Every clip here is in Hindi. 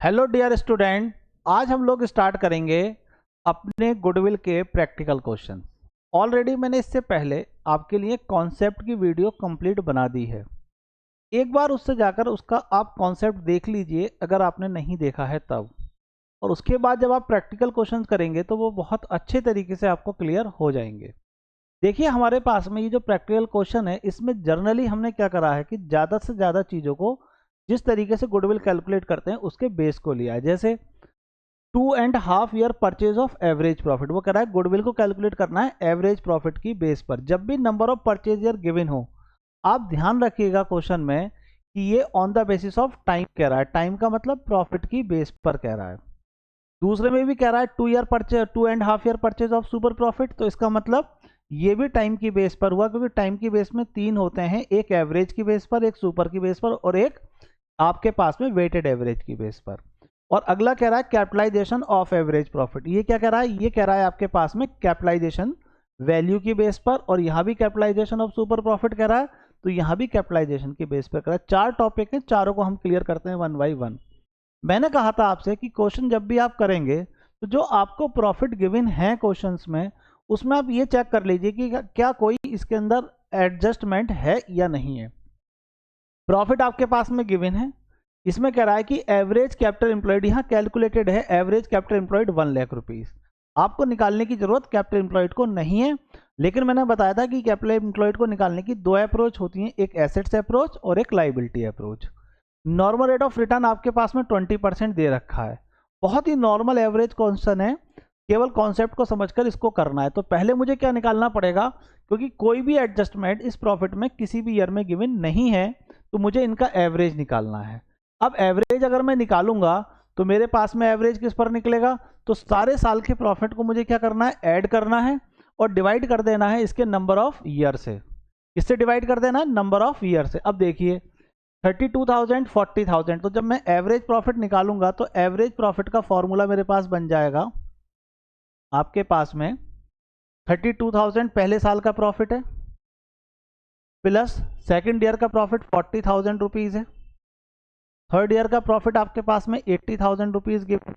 हेलो डियर स्टूडेंट, आज हम लोग स्टार्ट करेंगे अपने गुडविल के प्रैक्टिकल क्वेश्चन। ऑलरेडी मैंने इससे पहले आपके लिए कॉन्सेप्ट की वीडियो कंप्लीट बना दी है। एक बार उससे जाकर उसका आप कॉन्सेप्ट देख लीजिए अगर आपने नहीं देखा है तब, और उसके बाद जब आप प्रैक्टिकल क्वेश्चन करेंगे तो वो बहुत अच्छे तरीके से आपको क्लियर हो जाएंगे। देखिए, हमारे पास में ये जो प्रैक्टिकल क्वेश्चन है इसमें जर्नली हमने क्या करा है कि ज़्यादा से ज़्यादा चीज़ों को जिस तरीके से गुडविल कैलकुलेट करते हैं उसके बेस को लिया है। जैसे 2.5 year purchase of average profit, वो कह रहा है गुडविल को कैलकुलेट करना है एवरेज प्रॉफिट की बेस पर। जब भी number of purchase year given हो, आप ध्यान रखिएगा क्वेश्चन में कि ये on the basis of time कह रहा है। टाइम का मतलब प्रॉफिट की बेस पर कह रहा है। दूसरे में भी कह रहा है 2.5 year purchase of super profit, तो इसका मतलब ये भी टाइम की बेस पर हुआ, क्योंकि टाइम की बेस में तीन होते हैं, एक एवरेज की बेस पर, एक सुपर की बेस पर और एक आपके पास में वेटेड एवरेज की बेस पर। और अगला कह रहा है कैपिटलाइजेशन ऑफ एवरेज प्रॉफिट। ये क्या कह रहा है? ये कह रहा है आपके पास में कैपिटलाइजेशन वैल्यू की बेस पर, और यहाँ भी कैपिटलाइजेशन ऑफ सुपर प्रॉफिट कह रहा है, तो यहाँ भी कैपिटलाइजेशन की बेस पर कह रहा है। चार टॉपिक हैं, चारों को हम क्लियर करते हैं वन बाई वन। मैंने कहा था आपसे कि क्वेश्चन जब भी आप करेंगे तो जो आपको प्रॉफिट गिवन है क्वेश्चंस में, उसमें आप ये चेक कर लीजिए कि क्या कोई इसके अंदर एडजस्टमेंट है या नहीं है। प्रॉफिट आपके पास में गिवन है, इसमें कह रहा है कि एवरेज कैपिटल एम्प्लॉयड यहाँ कैलकुलेटेड है, average capital employed 1 lakh rupees. आपको निकालने की जरूरत कैपिटल एम्प्लॉयड को नहीं है, लेकिन मैंने बताया था कि कैपिटल एम्प्लॉयड को निकालने की दो अप्रोच होती हैं, एक एसेट्स अप्रोच और एक liability approach. Normal rate of return आपके पास में 20% दे रखा है, बहुत ही नॉर्मल एवरेज क्वेश्चन है, केवल कॉन्सेप्ट को समझकर इसको करना है। तो पहले मुझे क्या निकालना पड़ेगा, क्योंकि कोई भी एडजस्टमेंट इस प्रॉफिट में किसी भी ईयर में गिवन नहीं है, तो मुझे इनका एवरेज निकालना है। अब एवरेज अगर मैं निकालूंगा तो मेरे पास में एवरेज किस पर निकलेगा? तो सारे साल के प्रॉफिट को मुझे क्या करना है? ऐड करना है और डिवाइड कर देना है इसके नंबर ऑफ ईयर से। किससे डिवाइड कर देना है? नंबर ऑफ ईयर से। अब देखिए 32,000 40,000, तो जब मैं एवरेज प्रॉफिट निकालूंगा तो एवरेज प्रॉफिट का फॉर्मूला मेरे पास बन जाएगा आपके पास में 32,000 पहले साल का प्रॉफिट है, प्लस सेकेंड ईयर का प्रॉफिट 40,000 रुपीज है, थर्ड ईयर का प्रॉफिट आपके पास में 80,000 रुपीज गिवन,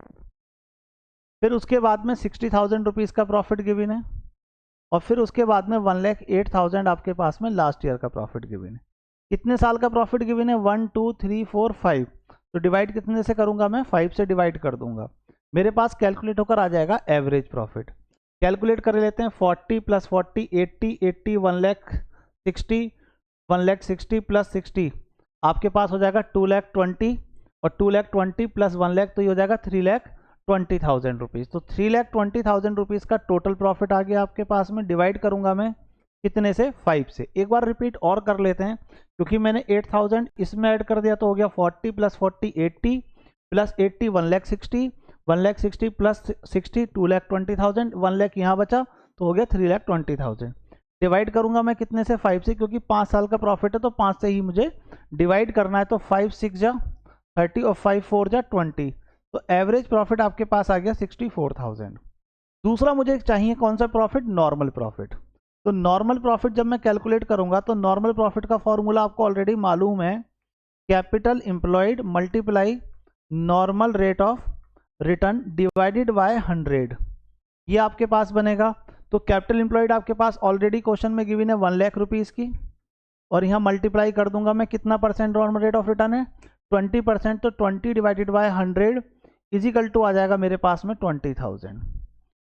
फिर उसके बाद में 60,000 रुपीज का प्रॉफिट गिवन है, और फिर उसके बाद में 1,08,000 आपके पास में लास्ट ईयर का प्रॉफिट गिवन है। कितने साल का प्रॉफिट गिवन है? 1 2 3 4 5। तो डिवाइड कितने से करूंगा मैं? 5 से डिवाइड कर दूंगा, मेरे पास कैलकुलेट होकर आ जाएगा एवरेज प्रॉफिट। कैलकुलेट कर लेते हैं, 40 प्लस 40 80, 80 1,60, 1,60 प्लस 60 आपके पास हो जाएगा 2,20,000, और 2,20,000 प्लस 1 लाख तो ये हो जाएगा 3,20,000 रुपीज़। तो 3,20,000 रुपीज़ का टोटल प्रॉफिट आ गया आपके पास में। डिवाइड करूंगा मैं कितने से? 5 से। एक बार रिपीट और कर लेते हैं, क्योंकि मैंने 8,000 इसमें ऐड कर दिया तो हो गया 40 प्लस 40 80 प्लस 80 1,60, 1,60 प्लस 60 2,20,000, 1 लाख यहाँ बचा तो हो गया 3,20,000। डिवाइड करूंगा मैं कितने से? 5 से, क्योंकि 5 साल का प्रॉफिट है तो 5 से ही मुझे डिवाइड करना है। तो 5 6 जा 30 और 5 4 जा 20, तो एवरेज प्रॉफिट आपके पास आ गया 64,000। दूसरा मुझे चाहिए कौन सा प्रॉफिट? Normal profit. तो नॉर्मल प्रॉफिट जब मैं कैलकुलेट करूंगा तो नॉर्मल प्रॉफिट का फॉर्मूला आपको ऑलरेडी मालूम है, capital employed multiply normal rate of return divided by 100, ये आपके पास बनेगा। तो कैपिटल एम्प्लॉयड आपके पास ऑलरेडी क्वेश्चन में गिवन है 1 लाख रुपीज की, और यहाँ मल्टीप्लाई कर दूंगा मैं, कितना percent normal rate of return है? 20%, तो 20 डिवाइडेड बाय 100 इजिकल टू आ जाएगा मेरे पास में 20,000।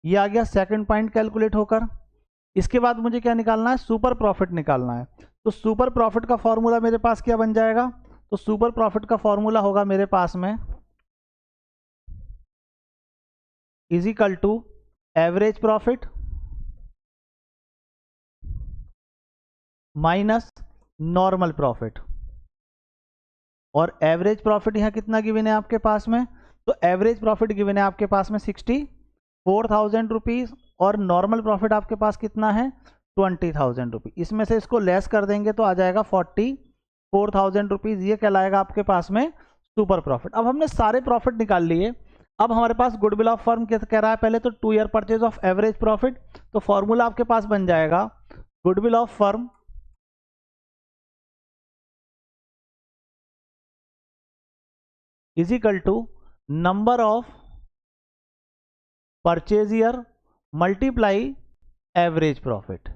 ये आ गया सेकंड पॉइंट कैलकुलेट होकर। इसके बाद मुझे क्या निकालना है? सुपर प्रॉफिट निकालना है। तो सुपर प्रॉफिट का फॉर्मूला मेरे पास क्या बन जाएगा? तो सुपर प्रॉफिट का फॉर्मूला होगा मेरे पास में is equal to average profit minus normal profit. और एवरेज प्रॉफिट यहाँ कितना गिवन है आपके पास में? तो एवरेज प्रॉफिट गिवन है आपके पास में 64,000 रुपीज, और नॉर्मल प्रॉफिट आपके पास कितना है? 20,000 रुपीज। इसमें से इसको लेस कर देंगे तो आ जाएगा 44,000 रुपीज। ये कहलाएगा आपके पास में सुपर प्रॉफिट। अब हमने सारे प्रॉफिट निकाल लिए। अब हमारे पास गुडविल ऑफ फर्म क्या कह रहा है? पहले तो 2 year purchase of average profit, तो फॉर्मूला आपके पास बन जाएगा goodwill of firm is equal to number of purchase year multiply average profit.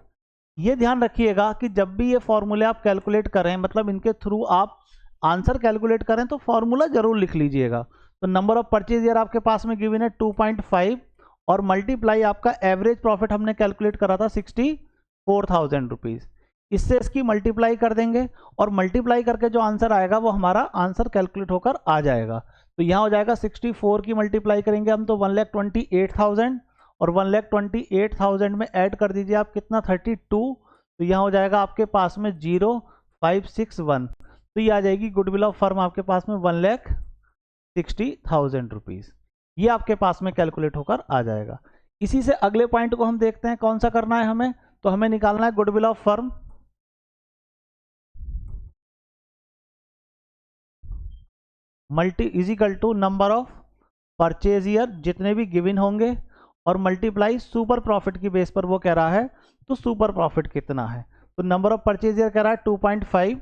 ये ध्यान रखिएगा कि जब भी ये फॉर्मूले आप कैलकुलेट करें, मतलब इनके थ्रू आप आंसर कैलकुलेट करें, तो फॉर्मूला जरूर लिख लीजिएगा। तो नंबर ऑफ परचेज ईयर आपके पास में गिवन है 2.5 और मल्टीप्लाई आपका एवरेज प्रॉफिट हमने कैलकुलेट करा था 64,000 रुपीज़। इससे इसकी मल्टीप्लाई कर देंगे और मल्टीप्लाई करके जो आंसर आएगा वो हमारा आंसर कैलकुलेट होकर आ जाएगा। तो यहाँ हो जाएगा 64 की मल्टीप्लाई करेंगे हम तो 1,28,000 और 1,28,000 में ऐड कर दीजिए आप कितना 32। तो यहाँ हो जाएगा आपके पास में 0561। तो ये आ जाएगी गुडविल ऑफ फर्म आपके पास में 1,60,000 रुपीज़। ये आपके पास में कैलकुलेट होकर आ जाएगा। इसी से अगले पॉइंट को हम देखते हैं कौन सा करना है हमें। तो हमें निकालना है goodwill of firm multi is equal to number of purchase year जितने भी गिवन होंगे और मल्टीप्लाई सुपर प्रॉफिट की बेस पर वो कह रहा है तो सुपर प्रॉफिट कितना है। तो नंबर ऑफ परचेज ईयर कह रहा है 2.5।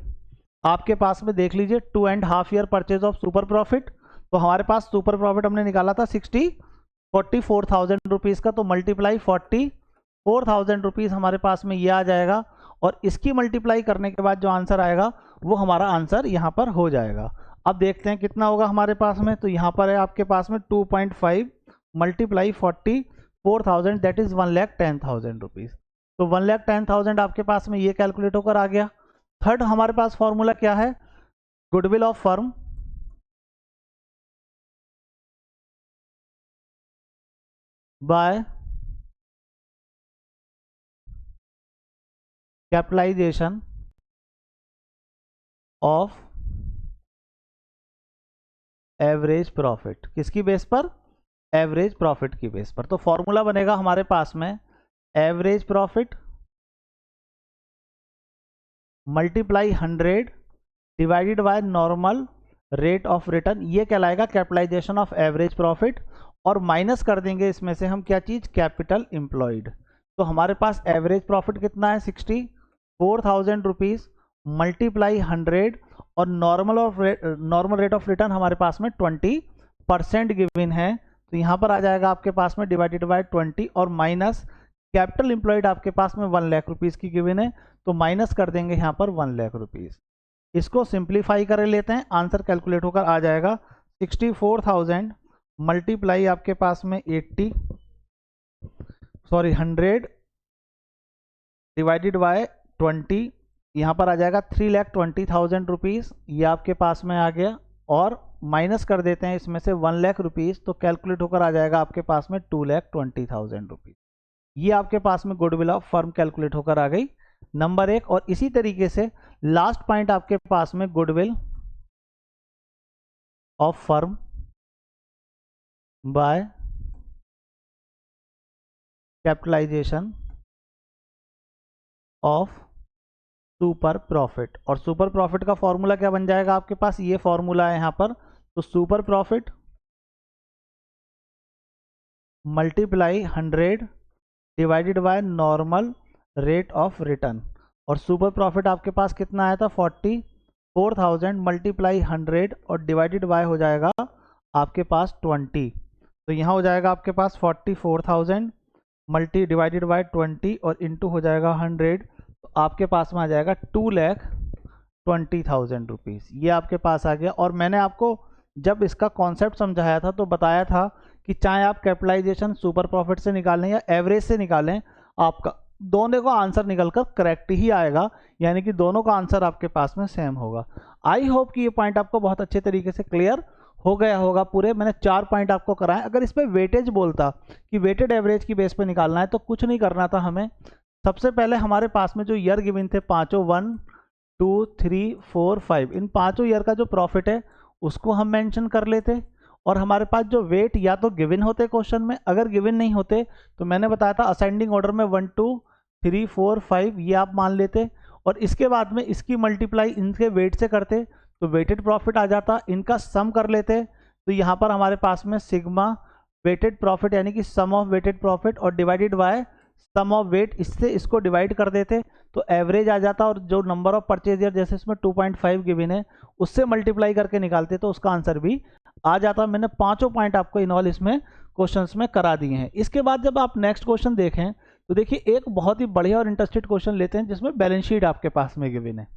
आपके पास में देख लीजिए 2.5 year purchase of super profit. तो हमारे पास सुपर प्रॉफिट हमने निकाला था 44,000 रुपीज़ का। तो मल्टीप्लाई 44,000 रुपीज़ हमारे पास में ये आ जाएगा और इसकी मल्टीप्लाई करने के बाद जो आंसर आएगा वो हमारा आंसर यहाँ पर हो जाएगा। अब देखते हैं कितना होगा हमारे पास में। तो यहाँ पर है आपके पास में 2.5 मल्टीप्लाई 44,000 दैट इज 1,10,000 रुपीज़। तो 1,10,000 आपके पास में ये कैलकुलेट होकर आ गया। थर्ड हमारे पास फॉर्मूला क्या है, goodwill of firm by capitalisation of average profit. किसकी बेस पर, एवरेज प्रॉफिट की बेस पर। तो फॉर्मूला बनेगा हमारे पास में average profit multiply 100 divided by normal rate of return, ये कहलाएगा कैपिटलाइजेशन ऑफ एवरेज प्रॉफिट। और माइनस कर देंगे इसमें से हम क्या चीज, कैपिटल एम्प्लॉयड। तो हमारे पास एवरेज प्रॉफिट कितना है 64,000 रुपीज़ मल्टीप्लाई 100 और नॉर्मल रेट ऑफ रिटर्न हमारे पास में 20% गिवन है। तो यहाँ पर आ जाएगा आपके पास में डिवाइडेड बाय 20 और माइनस कैपिटल एम्प्लॉयड आपके पास में 1 लाख रुपीज़ की गिवन है। तो माइनस कर देंगे यहाँ पर 1 लाख रुपीज़। इसको सिंप्लीफाई कर लेते हैं, आंसर कैलकुलेट होकर आ जाएगा 64,000 मल्टीप्लाई आपके पास में 100 डिवाइडेड बाय 20, यहाँ पर आ जाएगा 3,20,000 रुपीज़। ये आपके पास में आ गया और माइनस कर देते हैं इसमें से 1 लाख रुपीज़। तो कैलकुलेट होकर आ जाएगा आपके पास में 2,20,000 रुपीज़। ये आपके पास में गुडविल ऑफ फर्म कैलकुलेट होकर आ गई नंबर 1। और इसी तरीके से लास्ट पॉइंट आपके पास में goodwill of firm by capitalisation of super profit. और सुपर प्रॉफिट का फॉर्मूला क्या बन जाएगा आपके पास, ये फॉर्मूला है यहाँ पर। तो super profit multiply 100 divided by normal rate of return. और सुपर प्रॉफिट आपके पास कितना आया था 44,000 मल्टीप्लाई 100 और डिवाइडेड बाय हो जाएगा आपके पास 20। तो यहाँ हो जाएगा आपके पास 44,000 मल्टी डिवाइडेड बाय 20 और इंटू हो जाएगा 100। तो आपके पास में आ जाएगा 2,20,000 रुपीज़। ये आपके पास आ गया। और मैंने आपको जब इसका कॉन्सेप्ट समझाया था तो बताया था कि चाहे आप कैपिटलाइजेशन सुपर प्रॉफिट से निकालें या एवरेज से निकालें, आपका दोनों का आंसर निकलकर करेक्ट ही आएगा, यानी कि दोनों का आंसर आपके पास में सेम होगा। आई होप कि ये पॉइंट आपको बहुत अच्छे तरीके से क्लियर हो गया होगा। पूरे मैंने 4 पॉइंट आपको कराए। अगर इस पर वेटेज बोलता कि वेटेड एवरेज की बेस पे निकालना है तो कुछ नहीं करना था हमें। सबसे पहले हमारे पास में जो ईयर गिवन थे पांचों 1 2 3 4 5, इन पांचों ईयर का जो प्रॉफिट है उसको हम मेंशन कर लेते। और हमारे पास जो वेट या तो गिवन होते क्वेश्चन में, अगर गिवन नहीं होते तो मैंने बताया था असेंडिंग ऑर्डर में 1 2 3 4 5 ये आप मान लेते। और इसके बाद में इसकी मल्टीप्लाई इनके वेट से करते तो वेटेड प्रॉफिट आ जाता, इनका सम कर लेते। तो यहाँ पर हमारे पास में सिग्मा वेटेड प्रॉफिट यानी कि सम ऑफ वेटेड प्रॉफिट और divided by sum of weight, इससे इसको डिवाइड कर देते तो एवरेज आ जाता। और जो नंबर ऑफ परचेज ईयर जैसे इसमें 2.5 गिवन है उससे मल्टीप्लाई करके निकालते तो उसका आंसर भी आ जाता। मैंने पांचों पॉइंट आपको इन्वॉल्व इसमें क्वेश्चंस में करा दिए हैं। इसके बाद जब आप नेक्स्ट क्वेश्चन देखें तो देखिए एक बहुत ही बढ़िया और इंटरेस्टेड क्वेश्चन लेते हैं जिसमें बैलेंस शीट आपके पास में गिवन है।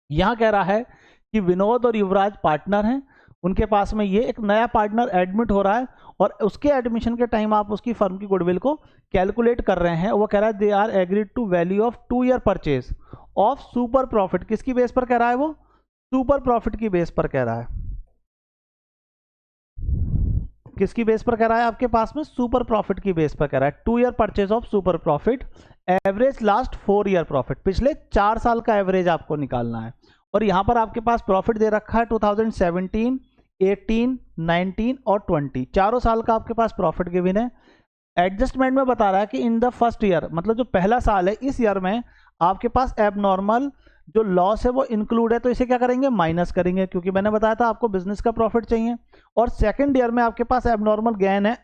यहाँ कह रहा है कि विनोद और युवराज पार्टनर हैं, उनके पास में ये एक नया पार्टनर एडमिट हो रहा है और उसके एडमिशन के टाइम आप उसकी फर्म की गुडविल को कैलकुलेट कर रहे हैं। वो कह रहा है they are agreed to value of 2 year purchase of super profit. किसकी बेस पर कह रहा है? वो सुपर प्रॉफिट की बेस पर कह रहा है। किसकी बेस पर कह रहा है? आपके पास में सुपर प्रॉफिट की बेस पर कह रहा है। 2 year purchase of super profit, average last 4 year profit, पिछले 4 साल का एवरेज आपको निकालना है। और यहां पर आपके पास प्रॉफिट दे रखा है 2017, 18, 19 और 20, चारों साल का आपके पास प्रॉफिट गिवन है। एडजस्टमेंट में बता रहा है कि इन द फर्स्ट ईयर, मतलब जो पहला साल है, इस ईयर में आपके पास एबनॉर्मल जो लॉस है वो इंक्लूड है, तो इसे क्या करेंगे? माइनस करेंगे, क्योंकि मैंने बताया था आपको बिजनेस का प्रॉफिट चाहिए। और सेकंड ईयर में आपके पास एबनॉर्मल गेन है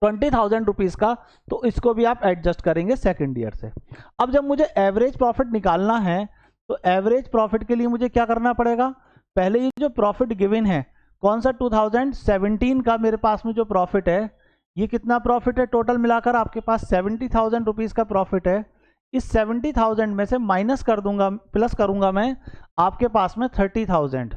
20,000 रुपीज का, तो इसको भी आप एडजस्ट करेंगे सेकंड ईयर से। अब जब मुझे एवरेज प्रॉफिट निकालना है तो एवरेज प्रॉफिट के लिए मुझे क्या करना पड़ेगा? पहले ये जो प्रॉफिट गिवन है कौन सा? 2017 का मेरे पास में जो प्रॉफिट है, ये कितना प्रॉफिट है? टोटल मिलाकर आपके पास 70,000 रुपीज का प्रॉफिट है। इस 70,000 में से माइनस कर दूंगा, प्लस करूंगा मैं आपके पास में 30,000,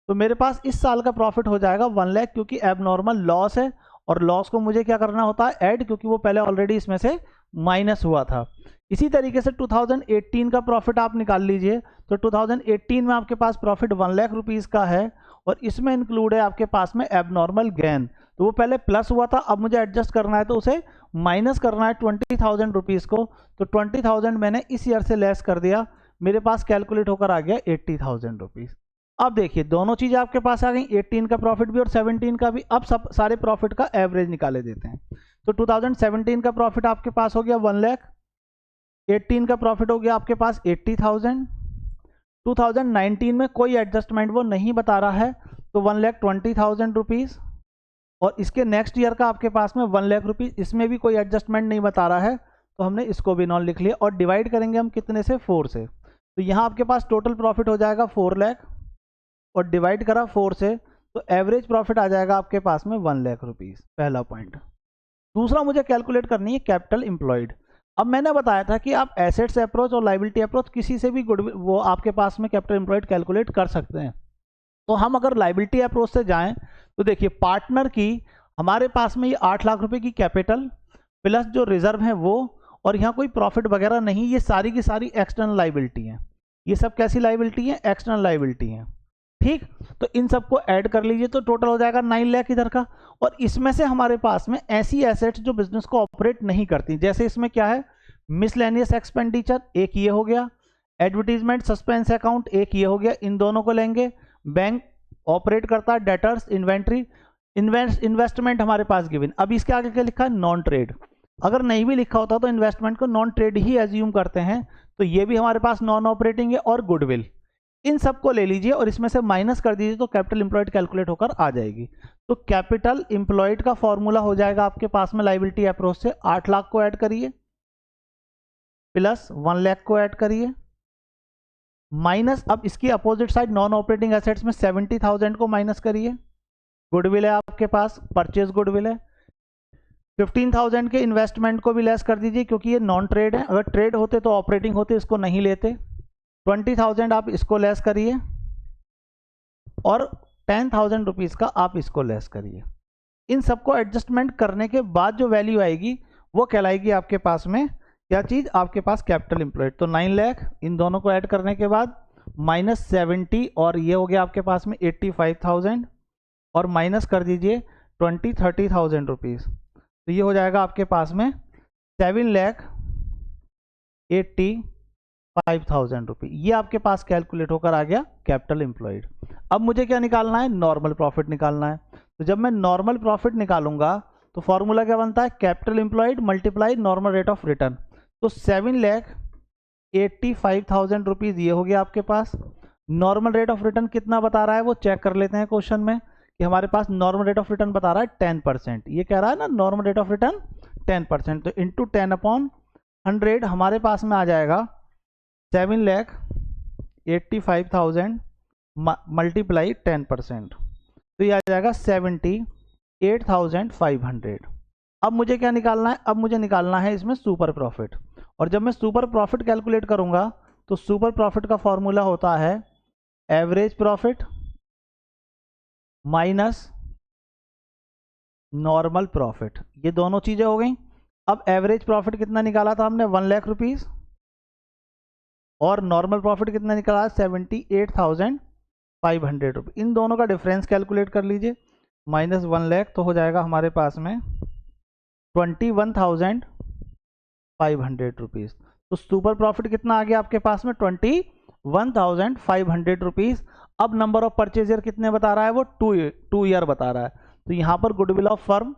तो मेरे पास इस साल का प्रॉफिट हो जाएगा 1 लाख, क्योंकि एबनॉर्मल लॉस है और लॉस को मुझे क्या करना होता है? ऐड, क्योंकि वो पहले ऑलरेडी इसमें से माइनस हुआ था। इसी तरीके से 2018 का प्रॉफिट आप निकाल लीजिए, तो 2018 में आपके पास प्रॉफिट 1 लाख रुपीज का है और इसमें इंक्लूड है आपके पास में एबनॉर्मल गेन। तो वो पहले प्लस हुआ था, अब मुझे एडजस्ट करना है तो उसे माइनस करना है 20,000 रुपीज को। तो 20,000 मैंने इस ईयर से लेस कर दिया, मेरे पास कैलकुलेट होकर आ गया 80,000 रुपीज। अब देखिए दोनों चीजें आपके पास आ गई, 18 का प्रॉफिट भी और 17 का भी। अब सब सारे प्रॉफिट का एवरेज निकाले देते हैं। तो 2017 का प्रॉफिट आपके पास हो गया 1 लाख, 18 का प्रॉफिट हो गया आपके पास 80,000, 2019 में कोई एडजस्टमेंट वो नहीं बता रहा है, तो 1,20,000 रुपीज। और इसके नेक्स्ट ईयर का आपके पास में 1 लाख रुपीज, इसमें भी कोई एडजस्टमेंट नहीं बता रहा है, तो हमने इसको भी नॉन लिख लिया। और डिवाइड करेंगे हम कितने से? 4 से। तो यहाँ आपके पास टोटल प्रॉफिट हो जाएगा 4 लाख और डिवाइड करा 4 से, तो एवरेज प्रॉफिट आ जाएगा आपके पास में 1 लाख रुपीज, पहला पॉइंट। दूसरा मुझे कैलकुलेट करनी है कैपिटल एम्प्लॉयड। अब मैंने बताया था कि आप एसेट्स अप्रोच और लायबिलिटी अप्रोच किसी से भी गुडविल वो आपके पास में कैपिटल एम्प्लॉयड कैलकुलेट कर सकते हैं। तो हम अगर लायबिलिटी अप्रोच से जाएं तो देखिए पार्टनर की हमारे पास में ये 8 लाख रुपए की कैपिटल प्लस जो रिजर्व है वो, और यहाँ कोई प्रॉफिट वगैरह नहीं, ये सारी की सारी एक्सटर्नल लायबिलिटी हैं। ये सब कैसी लायबिलिटी है? एक्सटर्नल लायबिलिटी हैं। ठीक, तो इन सबको ऐड कर लीजिए तो टोटल हो जाएगा 9 लाख इधर का। और इसमें से हमारे पास में ऐसी एसेट्स जो बिजनेस को ऑपरेट नहीं करती, जैसे इसमें क्या है? मिसलेनियस एक्सपेंडिचर, एक ये हो गया। एडवर्टीजमेंट सस्पेंस अकाउंट, एक ये हो गया। इन दोनों को लेंगे। बैंक ऑपरेट करता है, डेटर्स, इन्वेंट्री, इन्वेस्टमेंट हमारे पास गिवन। अब इसके आगे क्या लिखा है? Non trade. अगर नहीं भी लिखा होता तो इन्वेस्टमेंट को नॉन ट्रेड ही एज्यूम करते हैं, तो ये भी हमारे पास नॉन ऑपरेटिंग है। और गुडविल, इन सबको ले लीजिए और इसमें से माइनस कर दीजिए तो कैपिटल एम्प्लॉयड कैलकुलेट होकर आ जाएगी। तो कैपिटल एम्प्लॉयड का फॉर्मूला हो जाएगा आपके पास में लायबिलिटी अप्रोच से 8 लाख को ऐड करिए प्लस 1 लाख को ऐड करिए माइनस, अब इसकी opposite side non operating assets में 70,000 को माइनस करिए। गुडविल है आपके पास, परचेज गुडविल है। 15,000 के इन्वेस्टमेंट को भी लेस कर दीजिए क्योंकि ये नॉन ट्रेड है, अगर ट्रेड होते तो ऑपरेटिंग होते, इसको नहीं लेते। 20,000 आप इसको लेस करिए और 10,000 रुपीज का आप इसको लेस करिए। इन सबको एडजस्टमेंट करने के बाद जो वैल्यू आएगी वो कहलाएगी आपके पास में क्या चीज? आपके पास कैपिटल एम्प्लॉयड। तो 9 लाख इन दोनों को ऐड करने के बाद माइनस 70 और ये हो गया आपके पास में 85,000 और माइनस कर दीजिए 30,000 रुपीज, तो ये हो जाएगा आपके पास में 7,85,000 रुपये। ये आपके पास कैलकुलेट होकर आ गया कैपिटल एम्प्लॉयड। अब मुझे क्या निकालना है? नॉर्मल प्रॉफिट निकालना है। तो जब मैं नॉर्मल प्रॉफिट निकालूंगा तो फॉर्मूला क्या बनता है? Capital employed multiply normal rate of return. तो 7,85,000 रुपीज ये हो गया आपके पास। नॉर्मल रेट ऑफ रिटर्न कितना बता रहा है वो चेक कर लेते हैं क्वेश्चन में कि हमारे पास नॉर्मल रेट ऑफ रिटर्न बता रहा है 10%। ये कह रहा है ना नॉर्मल रेट ऑफ रिटर्न 10%, तो इंटू 10/100 हमारे पास में आ जाएगा 7,85,000 मल्टीप्लाई 10%। तो ये आ जाएगा 78,500। अब मुझे क्या निकालना है, अब मुझे निकालना है इसमें सुपर प्रॉफिट। और जब मैं सुपर प्रॉफिट कैलकुलेट करूंगा तो सुपर प्रॉफिट का फॉर्मूला होता है average profit minus normal profit. ये दोनों चीजें हो गई। अब एवरेज प्रॉफिट कितना निकाला था हमने, 1 लाख रुपीज, और नॉर्मल प्रॉफिट कितना निकाला, 78,500 रुपये। इन दोनों का डिफरेंस कैलकुलेट कर लीजिए, माइनस 1 लाख, तो हो जाएगा हमारे पास में 21,500 रुपीज़। तो सुपर प्रॉफिट कितना आ गया आपके पास में, 21,500 रुपीज़। अब नंबर ऑफ परचेजर कितने बता रहा है, वो 2 ईयर बता रहा है। तो यहां पर goodwill of firm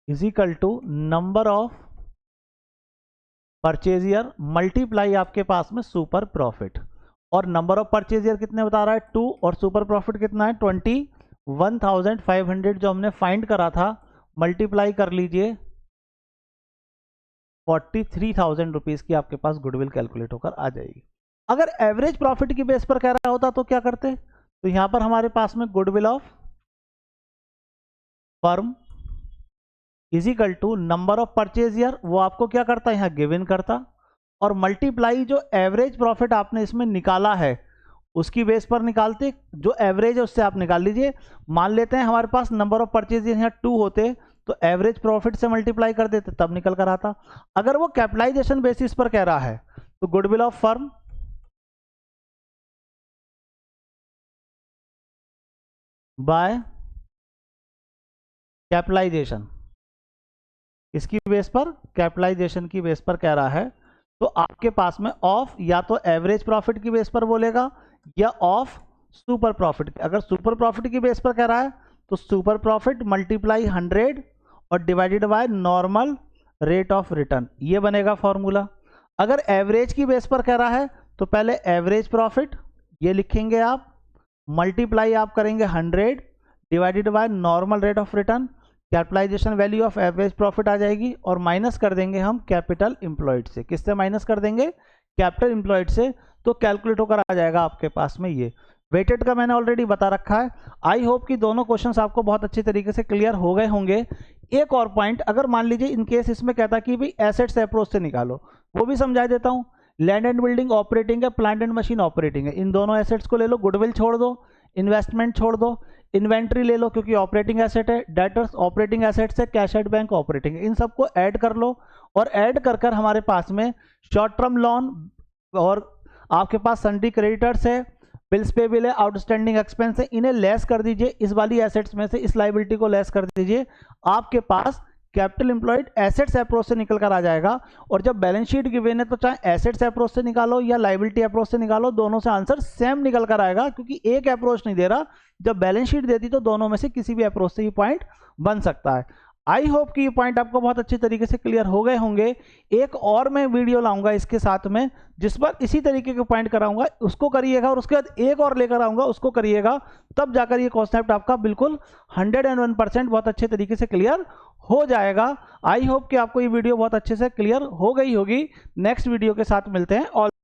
is equal to number of purchase year multiply आपके पास में सुपर प्रॉफिट। और नंबर ऑफ परचेज ईयर कितने बता रहा है, 2, और सुपर प्रॉफिट कितना है, 21,500 जो हमने फाइंड करा था, मल्टीप्लाई कर लीजिए 43,000 रुपीज की आपके पास गुडविल कैलकुलेट होकर आ जाएगी। अगर एवरेज प्रॉफिट की बेस पर कह रहा होता तो क्या करते, तो यहां पर हमारे पास में goodwill of firm is equal to number of purchase year, वो आपको क्या करता, यहां गिवन करता, और मल्टीप्लाई जो एवरेज प्रॉफिट आपने इसमें निकाला है उसकी बेस पर निकालते, जो एवरेज है उससे आप निकाल लीजिए। मान लेते हैं हमारे पास नंबर ऑफ परचेज यहाँ 2 होते तो एवरेज प्रॉफिट से मल्टीप्लाई कर देते, तब निकल कर आता। अगर वो कैपिटलाइजेशन बेसिस पर कह रहा है तो goodwill of firm by capitalisation, इसकी बेस पर, कैपिटलाइजेशन की बेस पर कह रहा है, तो आपके पास में ऑफ या तो एवरेज प्रॉफिट की बेस पर बोलेगा या ऑफ सुपर प्रॉफिट। अगर सुपर प्रॉफिट की बेस पर कह रहा है तो सुपर प्रॉफिट मल्टीप्लाई 100 और divided by normal rate of return, ये बनेगा फॉर्मूला। अगर एवरेज की बेस पर कह रहा है तो पहले एवरेज प्रॉफिट ये लिखेंगे आप, मल्टीप्लाई आप करेंगे 100 divided by normal rate of return, capitalization value of average profit आ जाएगी, और माइनस कर देंगे हम कैपिटल एम्प्लॉयड से। किससे माइनस कर देंगे, कैपिटल एम्प्लॉयड से, तो कैलकुलेट होकर आ जाएगा आपके पास में ये। वेटेड का मैंने ऑलरेडी बता रखा है। आई होप कि दोनों क्वेश्चंस आपको बहुत अच्छी तरीके से क्लियर हो गए होंगे। एक और पॉइंट, अगर मान लीजिए इन केस इसमें कहता कि भाई एसेट्स अप्रोच से निकालो, वो भी समझा देता हूँ। लैंड एंड बिल्डिंग ऑपरेटिंग है, प्लांट एंड मशीन ऑपरेटिंग है, इन दोनों एसेट्स को ले लो, गुडविल छोड़ दो, इन्वेस्टमेंट छोड़ दो, इन्वेंट्री ले लो क्योंकि ऑपरेटिंग एसेट है, डेटर्स ऑपरेटिंग एसेट्स है, कैश एट बैंक ऑपरेटिंग है, इन सबको ऐड कर लो, और ऐड कर कर हमारे पास में शॉर्ट टर्म लोन और आपके पास सन्डी क्रेडिटर्स है, बिल्स पेबल है, आउटस्टैंडिंग एक्सपेंस है, इन्हें लेस कर दीजिए, इस वाली एसेट्स में से इस लाइबिलिटी को लेस कर दीजिए, आपके पास कैपिटल एम्प्लॉयड एसेट्स अप्रोच से निकल कर आ जाएगा। और जब बैलेंस शीट गिवन है तो चाहे एसेट्स अप्रोच से निकालो या लाइबिलिटी अप्रोच से निकालो, दोनों से आंसर सेम निकल कर आएगा, क्योंकि एक अप्रोच नहीं दे रहा। जब बैलेंस शीट देती तो दोनों में से किसी भी अप्रोच से ये पॉइंट बन सकता है। आई होप कि ये पॉइंट आपको बहुत अच्छी तरीके से क्लियर हो गए होंगे। एक और मैं वीडियो लाऊंगा इसके साथ में जिस पर इसी तरीके के पॉइंट कराऊंगा, उसको करिएगा, और उसके बाद एक और लेकर आऊंगा, उसको करिएगा, तब जाकर ये कॉन्सेप्ट आपका बिल्कुल 101% बहुत अच्छे तरीके से क्लियर हो जाएगा। आई होप कि आपको ये वीडियो बहुत अच्छे से क्लियर हो गई होगी। नेक्स्ट वीडियो के साथ मिलते हैं। ऑल